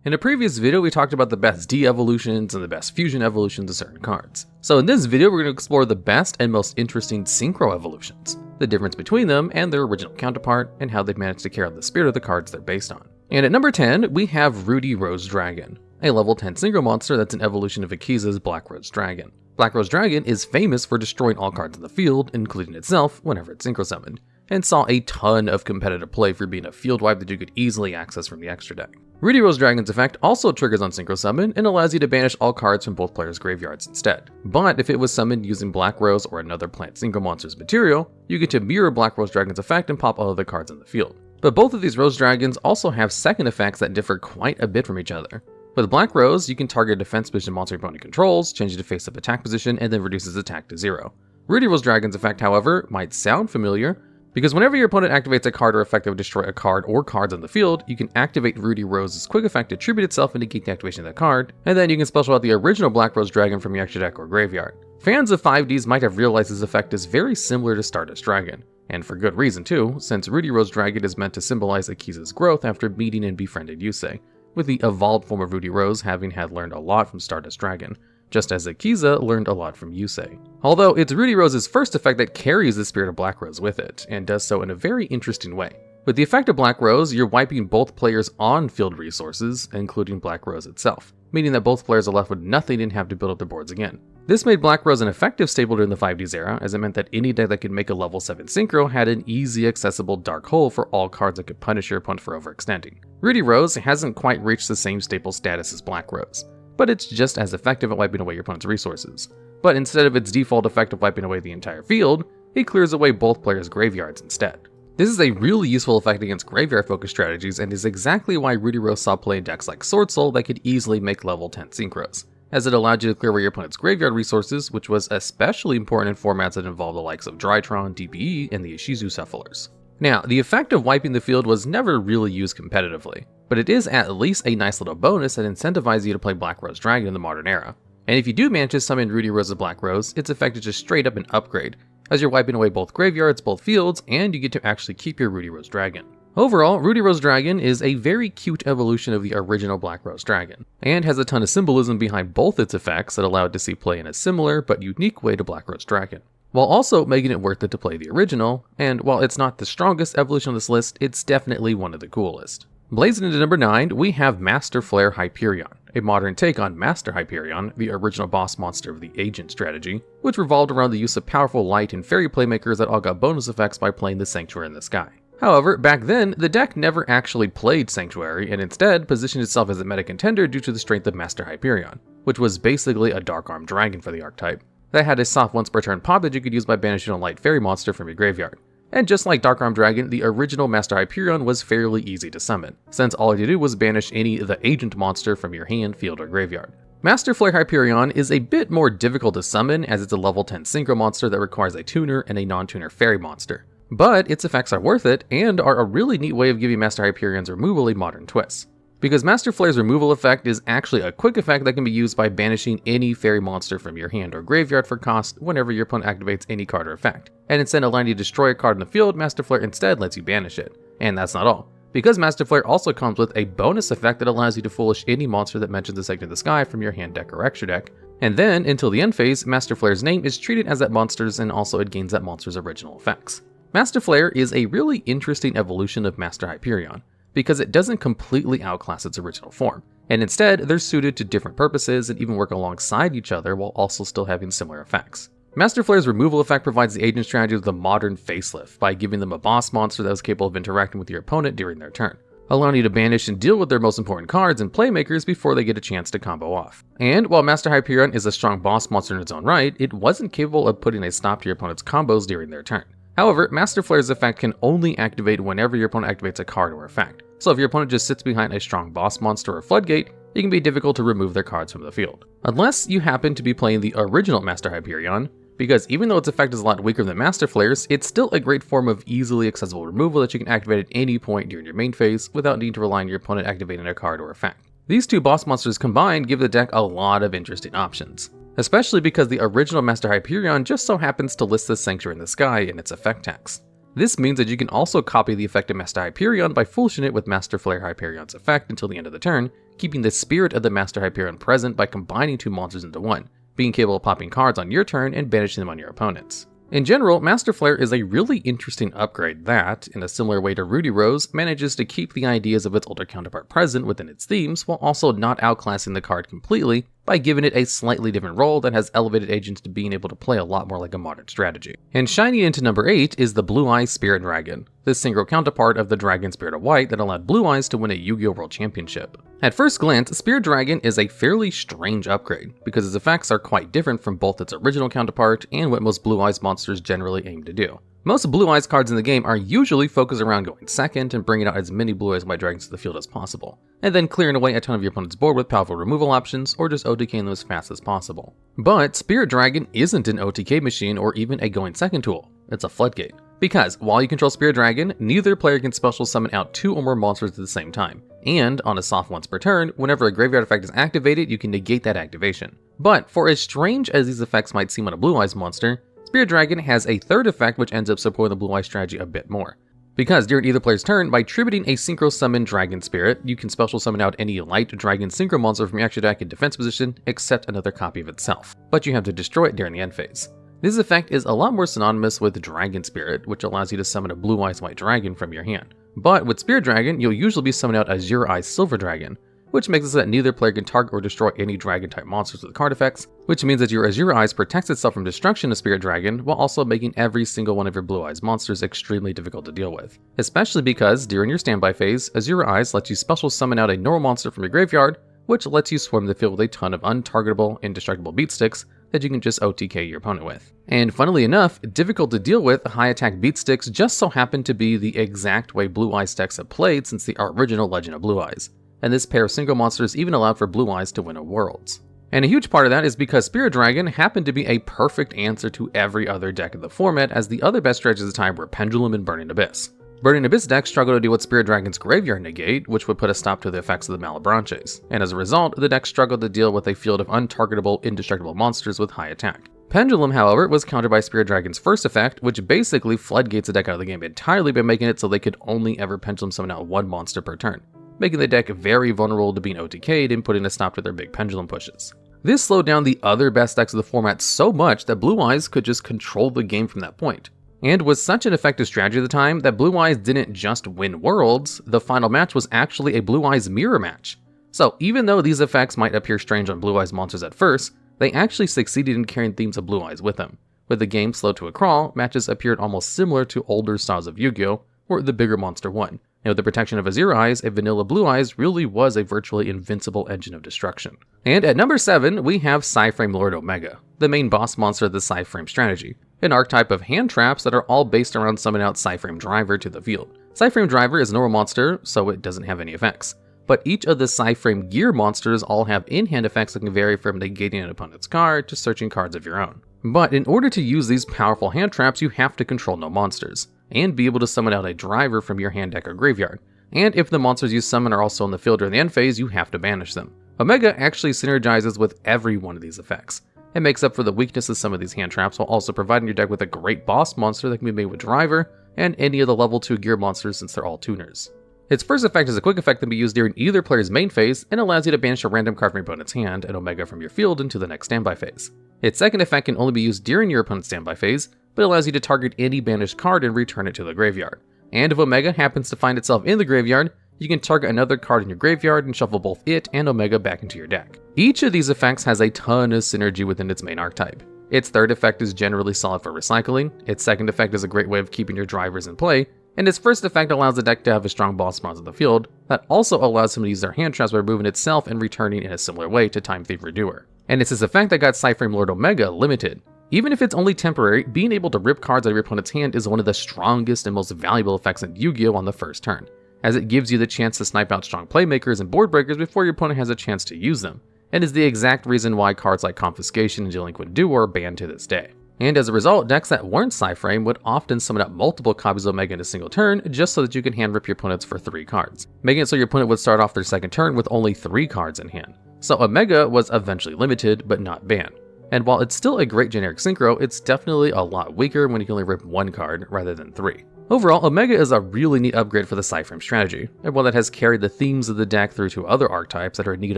In a previous video, we talked about the best de-evolutions and the best fusion evolutions of certain cards. So in this video, we're going to explore the best and most interesting Synchro Evolutions, the difference between them and their original counterpart, and how they've managed to carry out the spirit of the cards they're based on. And at number 10, we have Ruddy Rose Dragon, a level 10 Synchro monster that's an evolution of Qixi's Black Rose Dragon. Black Rose Dragon is famous for destroying all cards in the field, including itself, whenever it's synchro summoned, and saw a ton of competitive play for being a field wipe that you could easily access from the extra deck. Ruddy Rose Dragon's effect also triggers on Synchro Summon and allows you to banish all cards from both players' graveyards instead. But if it was summoned using Black Rose or another plant Synchro monster's material, you get to mirror Black Rose Dragon's effect and pop all other cards in the field. But both of these Rose Dragons also have second effects that differ quite a bit from each other. With Black Rose, you can target a defense position monster your opponent controls, change it to face-up attack position, and then reduces attack to 0. Ruddy Rose Dragon's effect, however, might sound familiar, because whenever your opponent activates a card or effect that would destroy a card or cards on the field, you can activate Ruddy Rose's quick effect to tribute itself and negate the activation of that card, and then you can special out the original Black Rose Dragon from your extra deck or graveyard. Fans of 5Ds might have realized this effect is very similar to Stardust Dragon, and for good reason too, since Ruddy Rose Dragon is meant to symbolize Qixi's growth after meeting and befriended Yusei, with the evolved form of Ruddy Rose having had learned a lot from Stardust Dragon, just as Qixing learned a lot from Yusei. Although it's Ruddy Rose's first effect that carries the spirit of Black Rose with it, and does so in a very interesting way. With the effect of Black Rose, you're wiping both players' on-field resources, including Black Rose itself, meaning that both players are left with nothing and have to build up their boards again. This made Black Rose an effective staple during the 5Ds era, as it meant that any deck that could make a level 7 Synchro had an easy accessible dark hole for all cards that could punish your opponent for overextending. Ruddy Rose hasn't quite reached the same staple status as Black Rose, but it's just as effective at wiping away your opponent's resources. But instead of its default effect of wiping away the entire field, it clears away both players' graveyards instead. This is a really useful effect against graveyard-focused strategies and is exactly why Ruddy Rose saw play in decks like Swordsoul that could easily make level 10 Synchros, as it allowed you to clear away your opponent's graveyard resources, which was especially important in formats that involve the likes of Drytron, DPE, and the Ishizu Cephalors. Now, the effect of wiping the field was never really used competitively, but it is at least a nice little bonus that incentivizes you to play Black Rose Dragon in the modern era. And if you do manage to summon Ruddy Rose's Black Rose, its effect is just straight up an upgrade, as you're wiping away both graveyards, both fields, and you get to actually keep your Ruddy Rose Dragon. Overall, Ruddy Rose Dragon is a very cute evolution of the original Black Rose Dragon, and has a ton of symbolism behind both its effects that allow it to see play in a similar but unique way to Black Rose Dragon, while also making it worth it to play the original, and while it's not the strongest evolution on this list, it's definitely one of the coolest. Blazing into number 9, we have Masterflare Hyperion, a modern take on Master Hyperion, the original boss monster of the Agent strategy, which revolved around the use of powerful light and fairy playmakers that all got bonus effects by playing the Sanctuary in the sky. However, back then, the deck never actually played Sanctuary and instead positioned itself as a meta contender due to the strength of Master Hyperion, which was basically a Dark Arm Dragon for the archetype, that had a soft once per turn pop that you could use by banishing a light fairy monster from your graveyard. And just like Dark Arm Dragon, the original Master Hyperion was fairly easy to summon, since all you had to do was banish any The Agent monster from your hand, field, or graveyard. Masterflare Hyperion is a bit more difficult to summon as it's a level 10 Synchro monster that requires a tuner and a non-tuner fairy monster. But its effects are worth it, and are a really neat way of giving Master Hyperion's removal a modern twist. Because Masterflare's removal effect is actually a quick effect that can be used by banishing any fairy monster from your hand or graveyard for cost whenever your opponent activates any card or effect. And instead of allowing you to destroy a card in the field, Masterflare instead lets you banish it. And that's not all. Because Masterflare also comes with a bonus effect that allows you to foolish any monster that mentions a segment of the sky from your hand deck or extra deck. And then, until the end phase, Masterflare's name is treated as that monster's, and also it gains that monster's original effects. Masterflare is a really interesting evolution of Master Hyperion, because it doesn't completely outclass its original form, and instead they're suited to different purposes and even work alongside each other while also still having similar effects. Masterflare's removal effect provides the Agent strategy with a modern facelift by giving them a boss monster that was capable of interacting with your opponent during their turn, allowing you to banish and deal with their most important cards and playmakers before they get a chance to combo off. And while Master Hyperion is a strong boss monster in its own right, it wasn't capable of putting a stop to your opponent's combos during their turn. However, Masterflare's effect can only activate whenever your opponent activates a card or effect. So if your opponent just sits behind a strong boss monster or floodgate, it can be difficult to remove their cards from the field. Unless you happen to be playing the original Master Hyperion, because even though its effect is a lot weaker than Masterflare's, it's still a great form of easily accessible removal that you can activate at any point during your main phase without needing to rely on your opponent activating a card or effect. These two boss monsters combined give the deck a lot of interesting options, especially because the original Master Hyperion just so happens to list the Sanctuary in the sky in its effect text. This means that you can also copy the effect of Master Hyperion by foolishing it with Masterflare Hyperion's effect until the end of the turn, keeping the spirit of the Master Hyperion present by combining two monsters into one, being capable of popping cards on your turn and banishing them on your opponents. In general, Masterflare is a really interesting upgrade that, in a similar way to Ruddy Rose, manages to keep the ideas of its older counterpart present within its themes while also not outclassing the card completely by giving it a slightly different role that has elevated agents to being able to play a lot more like a modern strategy. And shining into number 8 is the Blue Eyes Spirit Dragon, the synchro counterpart of the Dragon Spirit of White that allowed Blue Eyes to win a Yu-Gi-Oh! World Championship. At first glance, Spirit Dragon is a fairly strange upgrade, because its effects are quite different from both its original counterpart and what most Blue Eyes monsters generally aim to do. Most Blue Eyes cards in the game are usually focused around going second and bringing out as many Blue Eyes White Dragons to the field as possible, and then clearing away a ton of your opponent's board with powerful removal options or just OTKing them as fast as possible. But Spirit Dragon isn't an OTK machine or even a going second tool, it's a floodgate. Because while you control Spirit Dragon, neither player can special summon out 2 or more monsters at the same time, and on a soft once per turn, whenever a graveyard effect is activated, you can negate that activation. But for as strange as these effects might seem on a Blue Eyes monster, Spirit Dragon has a third effect which ends up supporting the Blue Eyes strategy a bit more. Because during either player's turn, by tributing a Synchro Summon Dragon Spirit, you can special summon out any light Dragon Synchro monster from your action deck in defense position, except another copy of itself. But you have to destroy it during the end phase. This effect is a lot more synonymous with Dragon Spirit, which allows you to summon a Blue Eyes White Dragon from your hand. But with Spirit Dragon, you'll usually be summoning out a Azure Eyes Silver Dragon, which makes it so that neither player can target or destroy any Dragon-type monsters with card effects, which means that your Azure Eyes protects itself from destruction of Spirit Dragon, while also making every single one of your Blue Eyes monsters extremely difficult to deal with. Especially because, during your standby phase, Azure Eyes lets you special summon out a normal monster from your graveyard, which lets you swarm the field with a ton of untargetable, indestructible beat sticks that you can just OTK your opponent with. And funnily enough, difficult to deal with high attack beat sticks just so happen to be the exact way Blue Eyes decks have played since the original Legend of Blue Eyes. And this pair of single monsters even allowed for Blue Eyes to win a Worlds. And a huge part of that is because Spirit Dragon happened to be a perfect answer to every other deck of the format, as the other best strategies at the time were Pendulum and Burning Abyss. Burning Abyss decks struggled to deal with Spirit Dragon's Graveyard Negate, which would put a stop to the effects of the Malebranches, and as a result, the deck struggled to deal with a field of untargetable, indestructible monsters with high attack. Pendulum, however, was countered by Spirit Dragon's first effect, which basically floodgates the deck out of the game entirely by making it so they could only ever Pendulum summon out 1 monster per turn, making the deck very vulnerable to being OTK'd and putting a stop to their big Pendulum pushes. This slowed down the other best decks of the format so much that Blue Eyes could just control the game from that point. And was such an effective strategy at the time that Blue Eyes didn't just win Worlds, the final match was actually a Blue Eyes mirror match. So even though these effects might appear strange on Blue Eyes monsters at first, they actually succeeded in carrying themes of Blue Eyes with them. With the game slow to a crawl, matches appeared almost similar to older styles of Yu-Gi-Oh!, where the bigger monster won. And with the protection of Azure Eyes, a vanilla Blue Eyes really was a virtually invincible engine of destruction. And at number 7, we have Psy-Framelord Omega, the main boss monster of the Psy-Frame strategy, an archetype of hand traps that are all based around summoning out Psy-Frame Driver to the field. Psy-Frame Driver is a normal monster, so it doesn't have any effects. But each of the Psy-Frame Gear monsters all have in-hand effects that can vary from negating an opponent's card to searching cards of your own. But in order to use these powerful hand traps, you have to control no monsters, and be able to summon out a driver from your hand deck or graveyard. And if the monsters you summon are also in the field during the end phase, you have to banish them. Omega actually synergizes with every one of these effects. It makes up for the weakness of some of these hand traps while also providing your deck with a great boss monster that can be made with driver, and any of the level 2 gear monsters since they're all tuners. Its first effect is a quick effect that can be used during either player's main phase and allows you to banish a random card from your opponent's hand and Omega from your field into the next standby phase. Its second effect can only be used during your opponent's standby phase, but allows you to target any banished card and return it to the graveyard. And if Omega happens to find itself in the graveyard, you can target another card in your graveyard and shuffle both it and Omega back into your deck. Each of these effects has a ton of synergy within its main archetype. Its third effect is generally solid for recycling, its second effect is a great way of keeping your drivers in play, and its first effect allows the deck to have a strong boss monster on the field that also allows them to use their hand traps by removing itself and returning in a similar way to Time Thief Redoer. And it's this effect that got Psy-Framelord Omega limited. Even if it's only temporary, being able to rip cards out of your opponent's hand is one of the strongest and most valuable effects in Yu-Gi-Oh! On the first turn, as it gives you the chance to snipe out strong playmakers and board breakers before your opponent has a chance to use them, and is the exact reason why cards like Confiscation and Delinquent Duo are banned to this day. And as a result, decks that weren't Psy-Frame would often summon up multiple copies of Omega in a single turn just so that you can hand rip your opponents for 3 cards, making it so your opponent would start off their second turn with only 3 cards in hand. So Omega was eventually limited, but not banned. And while it's still a great generic synchro, it's definitely a lot weaker when you can only rip 1 card rather than 3. Overall, Omega is a really neat upgrade for the Psy-Frame strategy, and one that has carried the themes of the deck through to other archetypes that are in need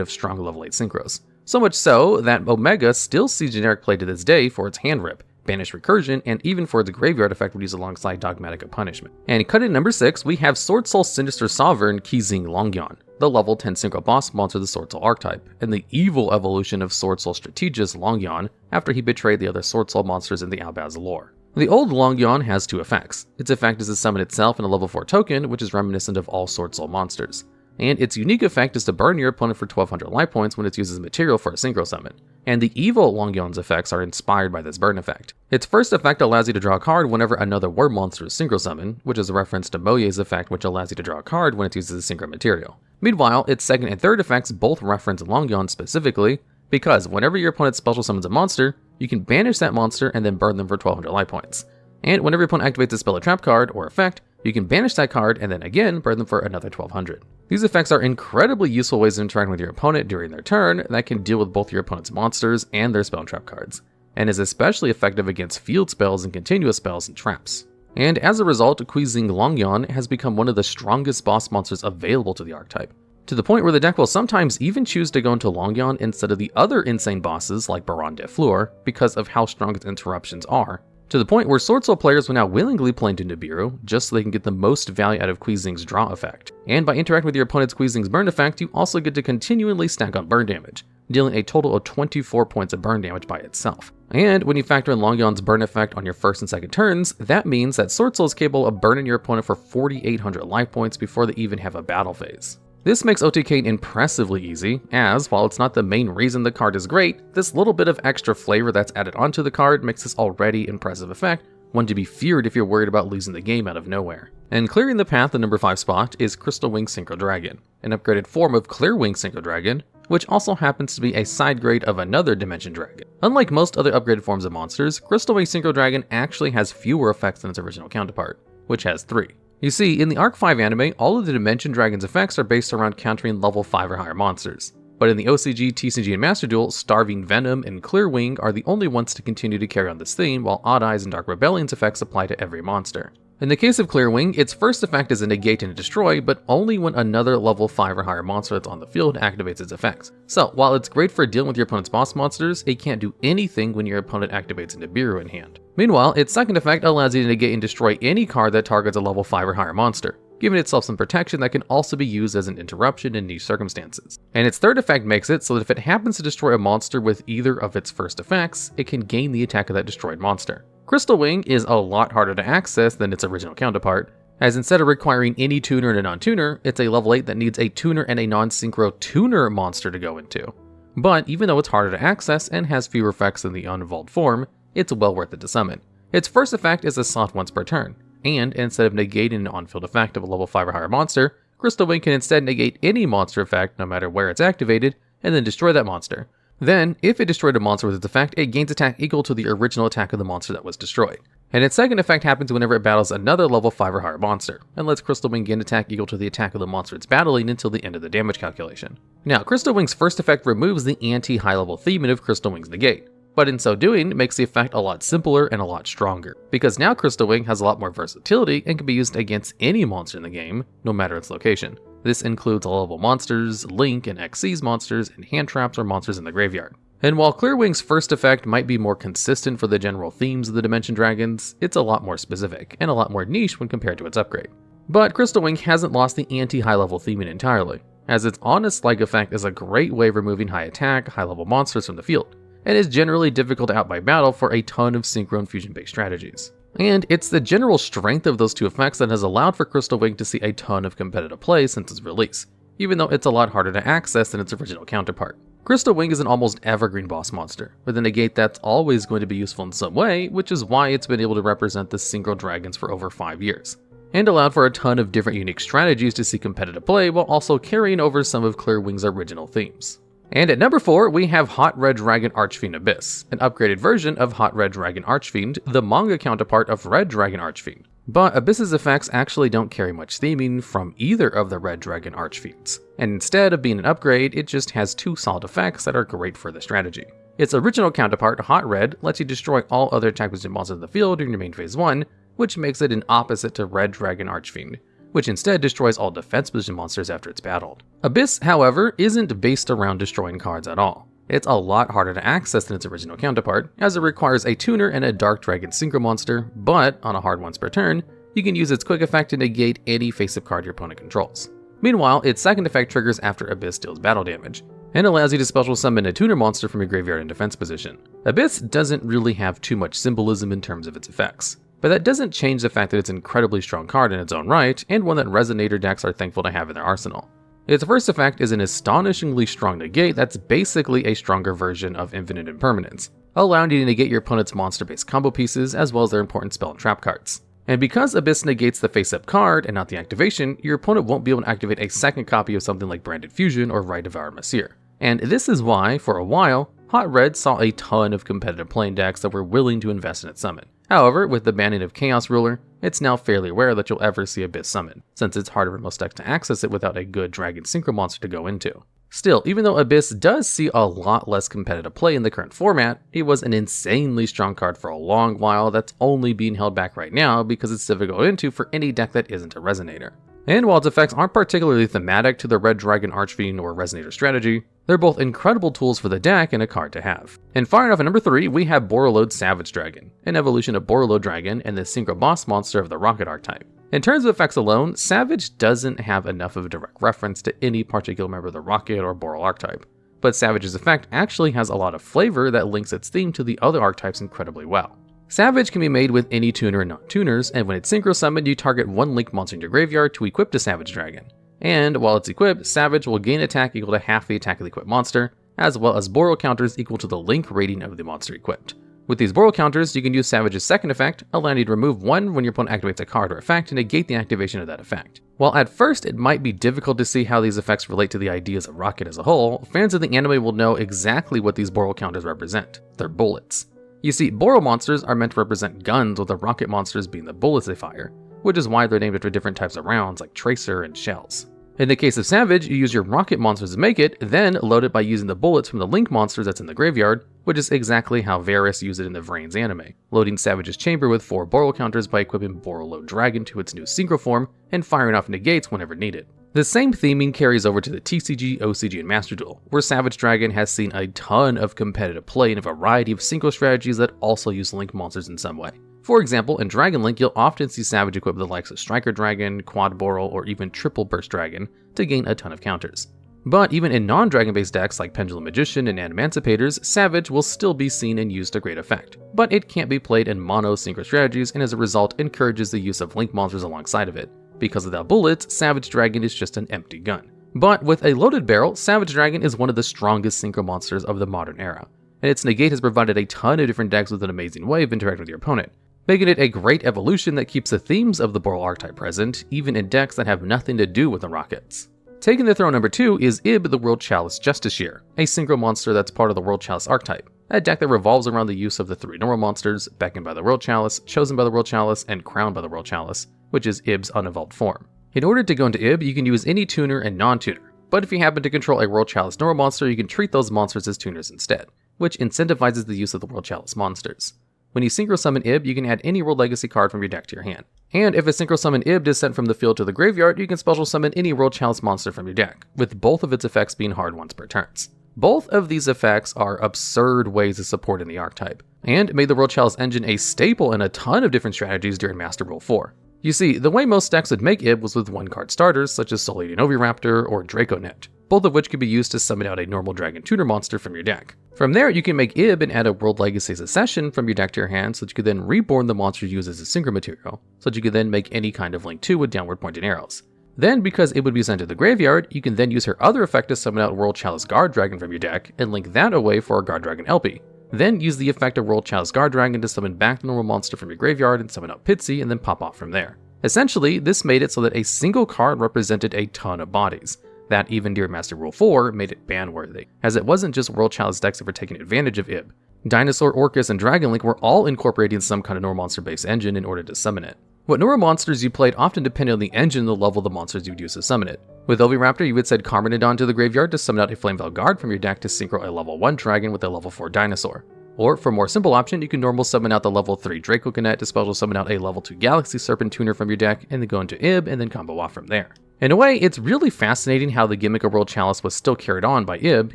of strong level 8 synchros. So much so that Omega still sees generic play to this day for its hand rip, banish recursion, and even for its graveyard effect when used alongside Dogmatic of Punishment. And cut in number 6, we have Swordsoul Sinister Sovereign Qixing Longyuan, the level 10 synchro boss monster of the Swordsoul archetype, and the evil evolution of Swordsoul strategist Longyuan after he betrayed the other Swordsoul monsters in the Albaz lore. The old Longyuan has 2 effects. Its effect is to summon itself in a level 4 token, which is reminiscent of all Swordsoul monsters. And its unique effect is to burn your opponent for 1200 life points when it's used as material for a synchro summon. And the evil Longyuan's effects are inspired by this burn effect. Its first effect allows you to draw a card whenever another war monster is synchro summoned, which is a reference to Moye's effect, which allows you to draw a card when it's used as a synchro material. Meanwhile, its second and third effects both reference Longyuan specifically, because whenever your opponent special summons a monster, you can banish that monster and then burn them for 1200 life points. And whenever your opponent activates a spell or trap card or effect, you can banish that card and then again burn them for another 1200. These effects are incredibly useful ways of interacting with your opponent during their turn that can deal with both your opponent's monsters and their spell and trap cards, and is especially effective against field spells and continuous spells and traps. And as a result, Qixing Longyuan has become one of the strongest boss monsters available to the archetype, to the point where the deck will sometimes even choose to go into Longyuan instead of the other insane bosses like Baronne De Fleur because of how strong its interruptions are, to the point where Swordsoul players will now willingly play into Nibiru just so they can get the most value out of Qixing's draw effect. And by interacting with your opponent's Qixing's burn effect, you also get to continually stack on burn damage, dealing a total of 24 points of burn damage by itself. And when you factor in Longyuan's burn effect on your first and second turns, that means that Swordsoul is capable of burning your opponent for 4800 life points before they even have a battle phase. This makes OTK impressively easy, as while it's not the main reason the card is great, this little bit of extra flavor that's added onto the card makes this already impressive effect one to be feared if you're worried about losing the game out of nowhere. And clearing the path, the number 5 spot, is Crystal Wing Synchro Dragon, an upgraded form of Clear Wing Synchro Dragon, which also happens to be a side grade of another Dimension Dragon. Unlike most other upgraded forms of monsters, Crystal Wing Synchro Dragon actually has fewer effects than its original counterpart, which has 3. You see, in the Arc 5 anime, all of the Dimension Dragon's effects are based around countering level 5 or higher monsters. But in the OCG, TCG, and Master Duel, Starving Venom and Clear Wing are the only ones to continue to carry on this theme, while Odd Eyes and Dark Rebellion's effects apply to every monster. In the case of Clear Wing, its first effect is a negate and a destroy, but only when another level 5 or higher monster that's on the field activates its effects. So, while it's great for dealing with your opponent's boss monsters, it can't do anything when your opponent activates a Nibiru in hand. Meanwhile, its second effect allows you to negate and destroy any card that targets a level 5 or higher monster, giving itself some protection that can also be used as an interruption in niche circumstances. And its third effect makes it so that if it happens to destroy a monster with either of its first effects, it can gain the attack of that destroyed monster. Crystal Wing is a lot harder to access than its original counterpart, as instead of requiring any tuner and a non-tuner, it's a level 8 that needs a tuner and a non-synchro tuner monster to go into. But even though it's harder to access and has fewer effects than the unevolved form, it's well worth it to summon. Its first effect is a slot once per turn, and instead of negating an on-field effect of a level 5 or higher monster, Crystal Wing can instead negate any monster effect no matter where it's activated, and then destroy that monster. Then, if it destroyed a monster with its effect, it gains attack equal to the original attack of the monster that was destroyed. And its second effect happens whenever it battles another level 5 or higher monster, and lets Crystal Wing gain attack equal to the attack of the monster it's battling until the end of the damage calculation. Now, Crystal Wing's first effect removes the anti-high level theme of Crystal Wing's negate, but in so doing, makes the effect a lot simpler and a lot stronger, because now Crystal Wing has a lot more versatility and can be used against any monster in the game, no matter its location. This includes all-level monsters, Link and Xyz monsters, and hand traps or monsters in the graveyard. And while Clear Wing's first effect might be more consistent for the general themes of the Dimension Dragons, it's a lot more specific, and a lot more niche when compared to its upgrade. But Crystal Wing hasn't lost the anti-high level theming entirely, as its Honest Like effect is a great way of removing high attack, high level monsters from the field, and is generally difficult to out by battle for a ton of synchro and fusion-based strategies. And it's the general strength of those two effects that has allowed for Crystal Wing to see a ton of competitive play since its release, even though it's a lot harder to access than its original counterpart. Crystal Wing is an almost evergreen boss monster, with a negate that's always going to be useful in some way, which is why it's been able to represent the Synchro Dragons for over 5 years, and allowed for a ton of different unique strategies to see competitive play while also carrying over some of Clear Wing's original themes. And at number 4, we have Hot Red Dragon Archfiend Abyss, an upgraded version of Hot Red Dragon Archfiend, the manga counterpart of Red Dragon Archfiend. But Abyss's effects actually don't carry much theming from either of the Red Dragon Archfiends, and instead of being an upgrade, it just has 2 solid effects that are great for the strategy. Its original counterpart, Hot Red, lets you destroy all other attack resistant monsters in the field during your main phase 1, which makes it an opposite to Red Dragon Archfiend, which instead destroys all defense position monsters after it's battled. Abyss, however, isn't based around destroying cards at all. It's a lot harder to access than its original counterpart, as it requires a tuner and a Dark Dragon Synchro monster, but on a hard once per turn, you can use its quick effect to negate any face-up card your opponent controls. Meanwhile, its second effect triggers after Abyss deals battle damage, and allows you to special summon a tuner monster from your graveyard in defense position. Abyss doesn't really have too much symbolism in terms of its effects, but that doesn't change the fact that it's an incredibly strong card in its own right, and one that Resonator decks are thankful to have in their arsenal. Its first effect is an astonishingly strong negate that's basically a stronger version of Infinite Impermanence, allowing you to negate your opponent's monster-based combo pieces as well as their important spell and trap cards. And because Abyss negates the face-up card and not the activation, your opponent won't be able to activate a second copy of something like Branded Fusion or Right Devoured Messier. And this is why, for a while, Hot Red saw a ton of competitive playing decks that were willing to invest in its summon. However, with the banning of Chaos Ruler, it's now fairly rare that you'll ever see Abyss summon, since it's harder for most decks to access it without a good Dragon Synchro monster to go into. Still, even though Abyss does see a lot less competitive play in the current format, it was an insanely strong card for a long while that's only being held back right now because it's difficult to go into for any deck that isn't a Resonator. And while its effects aren't particularly thematic to the Red Dragon Archfiend or Resonator strategy, they're both incredible tools for the deck and a card to have. And firing off at number 3, we have Borreload Savage Dragon, an evolution of Borreload Dragon and the Synchro boss monster of the Rocket archetype. In terms of effects alone, Savage doesn't have enough of a direct reference to any particular member of the Rocket or Borrel archetype, but Savage's effect actually has a lot of flavor that links its theme to the other archetypes incredibly well. Savage can be made with any tuner and non-tuners, and when it's synchro summoned, you target one link monster in your graveyard to equip the Savage Dragon. And while it's equipped, Savage will gain attack equal to half the attack of the equipped monster, as well as Borrel counters equal to the link rating of the monster equipped. With these Borrel counters, you can use Savage's second effect, allowing you to remove one when your opponent activates a card or effect to negate the activation of that effect. While at first it might be difficult to see how these effects relate to the ideas of Rocket as a whole, fans of the anime will know exactly what these Borrel counters represent. They're bullets. You see, Borrel monsters are meant to represent guns, with the Rocket monsters being the bullets they fire, which is why they're named after different types of rounds like Tracer and Shells. In the case of Savage, you use your Rocket monsters to make it, then load it by using the bullets from the Link monsters that's in the graveyard, which is exactly how Varus used it in the Vrains anime, loading Savage's chamber with 4 Borrel counters by equipping Borreload Dragon to its new synchro form and firing off negates whenever needed. The same theming carries over to the TCG, OCG, and Master Duel, where Savage Dragon has seen a ton of competitive play in a variety of synchro strategies that also use Link monsters in some way. For example, in Dragon Link, you'll often see Savage equip the likes of Striker Dragon, Quad Borrel, or even Triple Burst Dragon to gain a ton of counters. But even in non-dragon based decks like Pendulum Magician and Animancipators, Savage will still be seen and used to great effect. But it can't be played in mono synchro strategies, and as a result encourages the use of Link monsters alongside of it. Because without bullets, Savage Dragon is just an empty gun. But with a loaded barrel, Savage Dragon is one of the strongest synchro monsters of the modern era, and its negate has provided a ton of different decks with an amazing way of interacting with your opponent, making it a great evolution that keeps the themes of the Borrel archetype present, even in decks that have nothing to do with the Rockets. Taking the throne number 2 is Ib the World Chalice Justiciar, a synchro monster that's part of the World Chalice archetype, a deck that revolves around the use of the 3 normal monsters, beckoned by the World Chalice, chosen by the World Chalice, and crowned by the World Chalice, which is Ib's unevolved form. In order to go into Ib, you can use any tuner and non-tuner, but if you happen to control a World Chalice normal monster, you can treat those monsters as tuners instead, which incentivizes the use of the World Chalice monsters. When you synchro summon Ib, you can add any World Legacy card from your deck to your hand. And if a synchro summon Ib is sent from the field to the graveyard, you can special summon any World Chalice monster from your deck, with both of its effects being hard once per turns. Both of these effects are absurd ways of supporting the archetype, and made the World Chalice engine a staple in a ton of different strategies during Master Rule 4. You see, the way most decks would make Ib was with 1-card starters such as Soul Eating Oviraptor or Draconet, both of which could be used to summon out a normal Dragon Tuner monster from your deck. From there, you can make Ib and add a World Legacy Succession from your deck to your hand so that you could then reborn the monster you use as a synchro material, so that you could then make any kind of Link 2 with downward pointing arrows. Then, because it would be sent to the graveyard, you can then use her other effect to summon out World Chalice Guard Dragon from your deck and link that away for a Guard Dragon LP. Then use the effect of World Chalice Guard Dragon to summon back the normal monster from your graveyard and summon out Pitsy and then pop off from there. Essentially, this made it so that a single card represented a ton of bodies. That even during Master Rule 4 made it ban-worthy, as it wasn't just World Chalice decks that were taking advantage of Ib. Dinosaur, Orcus, and Dragon Link were all incorporating some kind of normal monster-based engine in order to summon it. What normal monsters you played often depended on the engine and the level of the monsters you'd use to summon it. With Oviraptor, you would send Carminodon to the graveyard to summon out a Flamevale Guard from your deck to synchro a level 1 dragon with a level 4 dinosaur. Or for a more simple option, you can normal summon out the level 3 Draco Cadet to special summon out a level 2 Galaxy Serpent Tuner from your deck, and then go into Ib and then combo off from there. In a way, it's really fascinating how the gimmick of World Chalice was still carried on by Ib,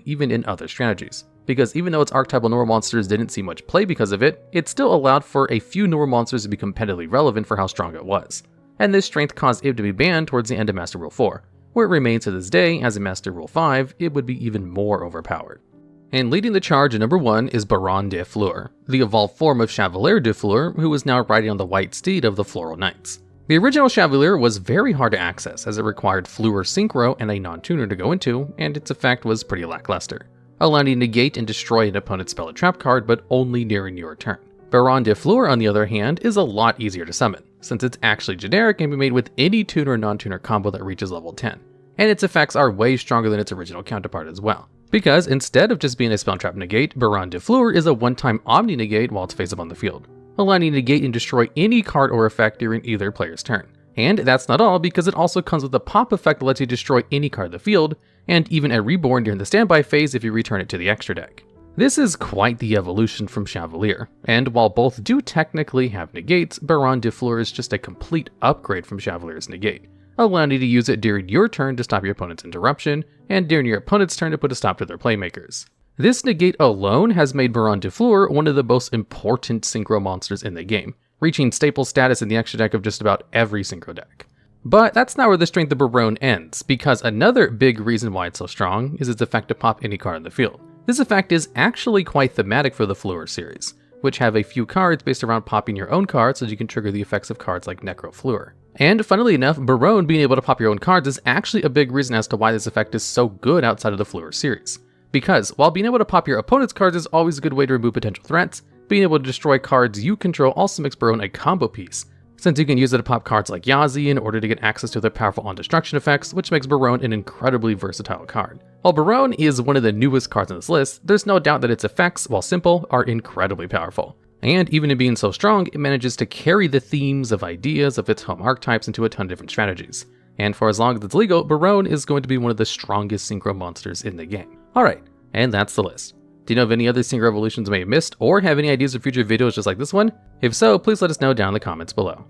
even in other strategies. Because even though its archetypal normal monsters didn't see much play because of it, it still allowed for a few normal monsters to be competitively relevant for how strong it was. And this strength caused Ib to be banned towards the end of Master Rule 4, where it remains to this day, as in Master Rule 5, it would be even more overpowered. And leading the charge at number 1 is Baronne De Fleur, the evolved form of Masterflare De Fleur, who is now riding on the white steed of the Floral Knights. The original Chevalier was very hard to access, as it required Fleur Synchro and a non-tuner to go into, and its effect was pretty lackluster, allowing you to negate and destroy an opponent's spell or trap card, but only during your turn. Baronne De Fleur, on the other hand, is a lot easier to summon, since it's actually generic and can be made with any tuner or non-tuner combo that reaches level 10, and its effects are way stronger than its original counterpart as well. Because instead of just being a spell trap negate, Baronne De Fleur is a one-time Omni negate while it's face up on the field, allowing you to negate and destroy any card or effect during either player's turn. And that's not all, because it also comes with a pop effect that lets you destroy any card in the field, and even a reborn during the standby phase if you return it to the extra deck. This is quite the evolution from Chevalier, and while both do technically have negates, Baronne De Fleur is just a complete upgrade from Chevalier's negate, allowing you to use it during your turn to stop your opponent's interruption, and during your opponent's turn to put a stop to their playmakers. This negate alone has made Baronne De Fleur one of the most important synchro monsters in the game, reaching staple status in the extra deck of just about every synchro deck. But that's not where the strength of Baronne ends, because another big reason why it's so strong is its effect to pop any card in the field. This effect is actually quite thematic for the Fleur series, which have a few cards based around popping your own cards so you can trigger the effects of cards like Necro Fleur. And funnily enough, Baronne being able to pop your own cards is actually a big reason as to why this effect is so good outside of the Fleur series. Because while being able to pop your opponent's cards is always a good way to remove potential threats, being able to destroy cards you control also makes Baronne a combo piece, since you can use it to pop cards like Yazi in order to get access to their powerful on-destruction effects, which makes Baronne an incredibly versatile card. While Baronne is one of the newest cards on this list, there's no doubt that its effects, while simple, are incredibly powerful. And even in being so strong, it manages to carry the themes of ideas of its home archetypes into a ton of different strategies. And for as long as it's legal, Baronne is going to be one of the strongest synchro monsters in the game. Alright, and that's the list. Do you know of any other synchro evolutions you may have missed, or have any ideas for future videos just like this one? If so, please let us know down in the comments below.